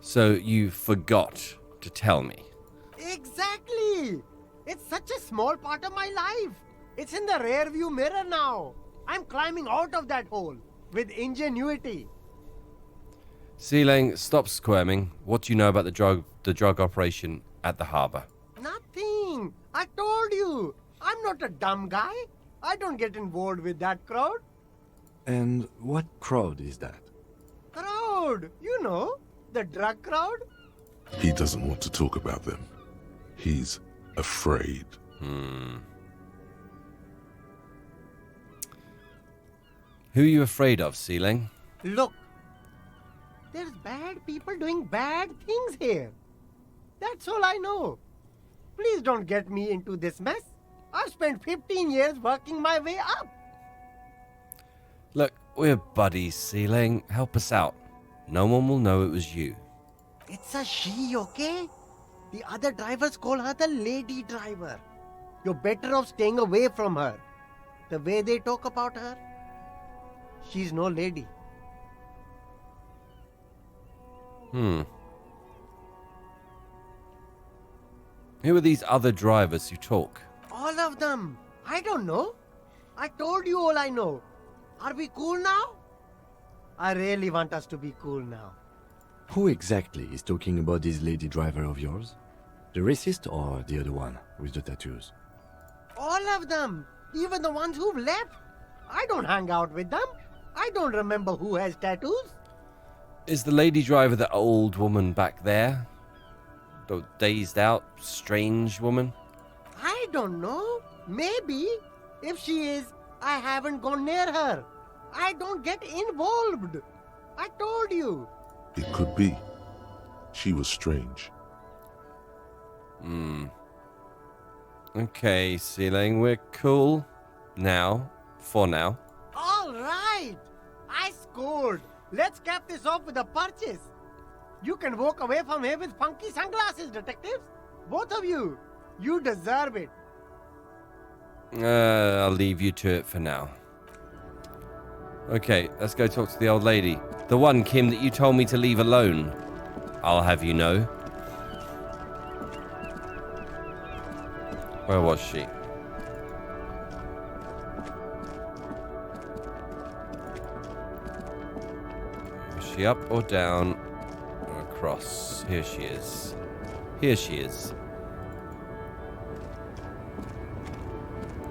So you forgot to tell me. Exactly. It's such a small part of my life. It's in the rear view mirror now. I'm climbing out of that hole with ingenuity. Sealang, stop squirming. What do you know about the drug operation at the harbor? Nothing. I told you. I'm not a dumb guy. I don't get involved with that crowd. And what crowd is that? Crowd? You know, the drug crowd? He doesn't want to talk about them. He's afraid. Who are you afraid of, Sealang? Look, there's bad people doing bad things here. That's all I know. Please don't get me into this mess. I've spent 15 years working my way up. Look, we're buddies, Sealang. Help us out. No one will know it was you. It's a she, okay? The other drivers call her the lady driver. You're better off staying away from her. The way they talk about her, she's no lady. Who are these other drivers who talk? All of them. I don't know. I told you all I know. Are we cool now? I really want us to be cool now. Who exactly is talking about this lady driver of yours? The racist or the other one with the tattoos? All of them. Even the ones who've left. I don't hang out with them. I don't remember who has tattoos. Is the lady driver the old woman back there? The dazed out, strange woman? I don't know. Maybe. If she is, I haven't gone near her. I don't get involved. I told you. It could be. She was strange. Okay, Sealang, we're cool. Now. For now. All right. I scored. Let's cap this off with a purchase. You can walk away from here with funky sunglasses, detectives. Both of you. You deserve it. I'll leave you to it for now. Okay, let's go talk to the old lady. The one, Kim, that you told me to leave alone. I'll have you know. Where was she? Is she up or down? Or across? Here she is. Here she is.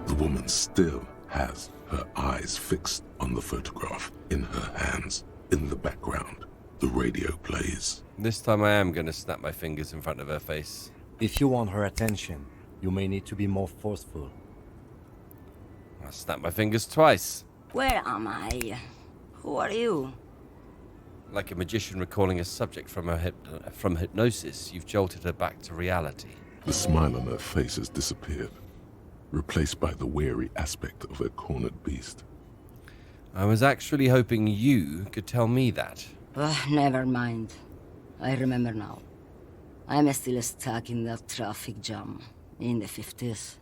The woman still has her eyes fixed on the photograph in her hands. In the background, the radio plays. This time I am going to snap my fingers in front of her face. If you want her attention, you may need to be more forceful. I'll snap my fingers twice. Where am I? Who are you? Like a magician recalling a subject from hypnosis, you've jolted her back to reality. The smile on her face has disappeared, replaced by the weary aspect of a cornered beast. I was actually hoping you could tell me that. Never mind. I remember now. I'm still stuck in that traffic jam in the 50s.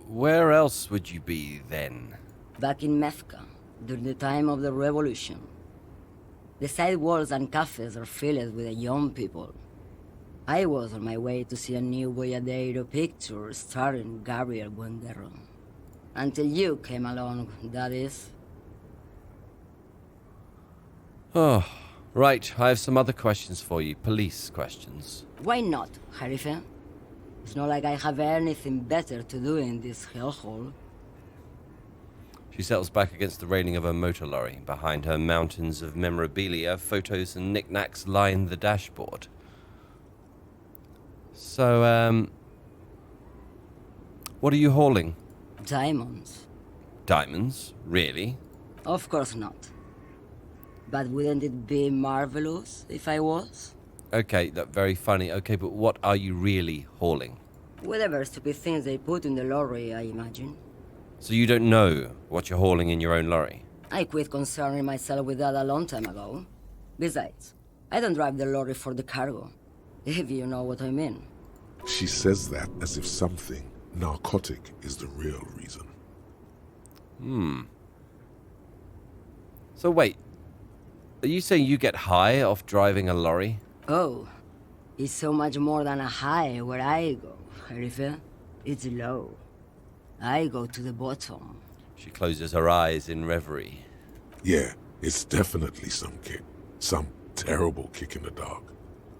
Where else would you be then? Back in Mefka, during the time of the revolution. The sidewalks and cafes are filled with the young people. I was on my way to see a new Boyadero picture starring Gabriel Buendero. Until you came along, that is. Oh, right. I have some other questions for you. Police questions. Why not, Harife? It's not like I have anything better to do in this hellhole. She settles back against the railing of her motor lorry. Behind her, mountains of memorabilia, photos and knickknacks line the dashboard. So, what are you hauling? Diamonds. Diamonds? Really? Of course not. But wouldn't it be marvelous if I was? Okay, that's very funny. Okay, but what are you really hauling? Whatever stupid things they put in the lorry, I imagine. So you don't know what you're hauling in your own lorry? I quit concerning myself with that a long time ago. Besides, I don't drive the lorry for the cargo, if you know what I mean. She says that as if something narcotic is the real reason. So wait, are you saying you get high off driving a lorry? Oh, it's so much more than a high where I go, Harife. It's low. I go to the bottom. She closes her eyes in reverie. Yeah, it's definitely some kick. Some terrible kick in the dark.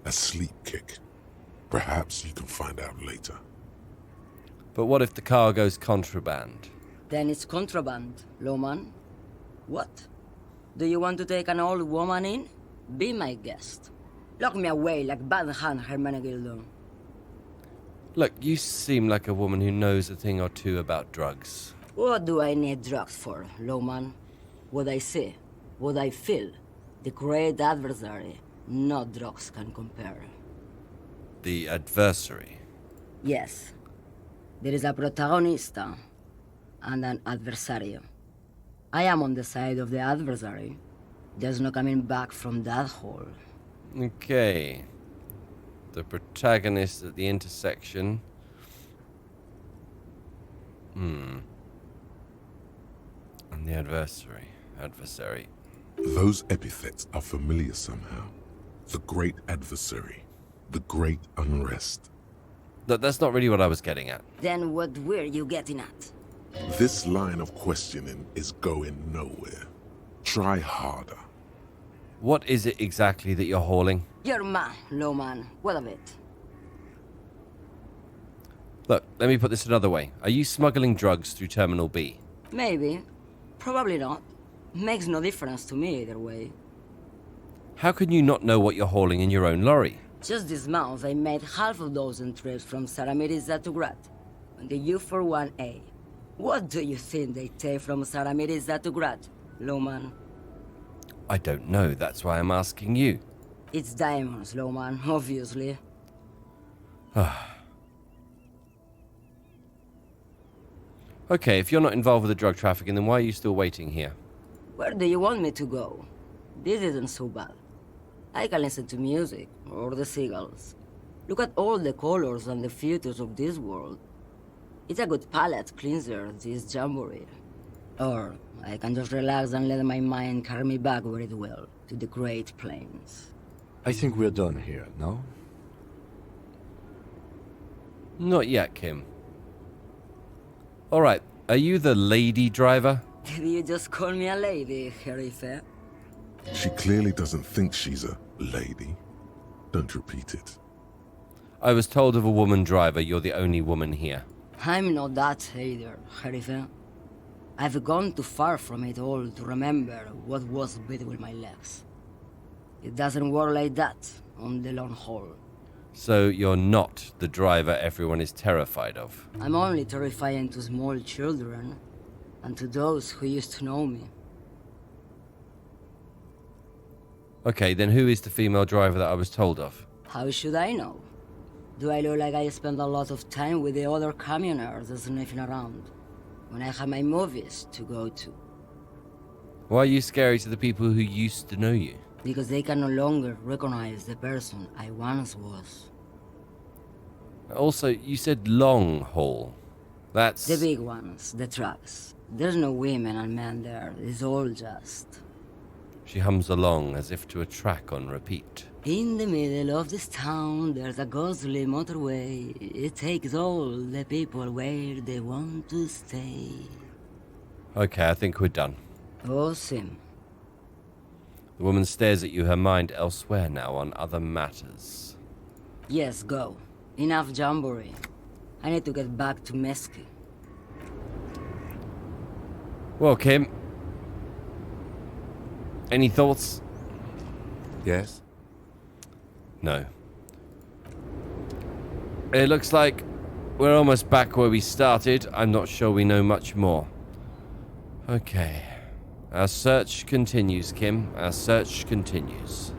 A sleep kick. Perhaps you can find out later. But what if the car goes contraband? Then it's contraband, Lowman. What? Do you want to take an old woman in? Be my guest. Lock me away like Bad Hand Hermenegildo. Look, you seem like a woman who knows a thing or two about drugs. What do I need drugs for, Lowman? What I see, what I feel. The great adversary. No drugs can compare. The adversary? Yes. There is a protagonista and an adversario. I am on the side of the adversary. There's no coming back from that hole. Okay. The protagonist at the intersection. And the adversary. Those epithets are familiar somehow. The great adversary. The great unrest. That's not really what I was getting at. Then what were you getting at? This line of questioning is going nowhere. Try harder. What is it exactly that you're hauling? Your man, Lowman. What of it? Look, let me put this another way. Are you smuggling drugs through Terminal B? Maybe. Probably not. Makes no difference to me either way. How can you not know what you're hauling in your own lorry? Just this month, I made half a dozen trips from Saramiriza to Grad on the U41A. What do you think they take from Saramiriza to Grad, Lowman? I don't know. That's why I'm asking you. It's diamonds, Lowman, obviously. Okay, if you're not involved with the drug trafficking, then why are you still waiting here? Where do you want me to go? This isn't so bad. I can listen to music, or the seagulls. Look at all the colors and the futures of this world. It's a good palate cleanser, this jamboree. Or I can just relax and let my mind carry me back where it will, to the Great Plains. I think we're done here, no? Not yet, Kim. Alright, are you the lady driver? Did you just call me a lady, Harife? She clearly doesn't think she's a lady. Don't repeat it. I was told of a woman driver. You're the only woman here. I'm not that either, Harife. I've gone too far from it all to remember what was between my legs. It doesn't work like that on the long haul. So you're not the driver everyone is terrified of? I'm only terrifying to small children, and to those who used to know me. Okay, then who is the female driver that I was told of? How should I know? Do I look like I spend a lot of time with the other communers sniffing around, when I have my movies to go to? Why are you scary to the people who used to know you? Because they can no longer recognize the person I once was. Also, you said long haul. That's... The big ones, the trucks. There's no women and men there, it's all just... She hums along as if to a track on repeat. In the middle of this town, there's a ghostly motorway. It takes all the people where they want to stay. Okay, I think we're done. Awesome. The woman stares at you, her mind elsewhere now on other matters. Yes, go. Enough jamboree. I need to get back to Mesky. Well, Kim. Any thoughts? Yes? No. It looks like we're almost back where we started. I'm not sure we know much more. Okay. Our search continues, Kim. Our search continues.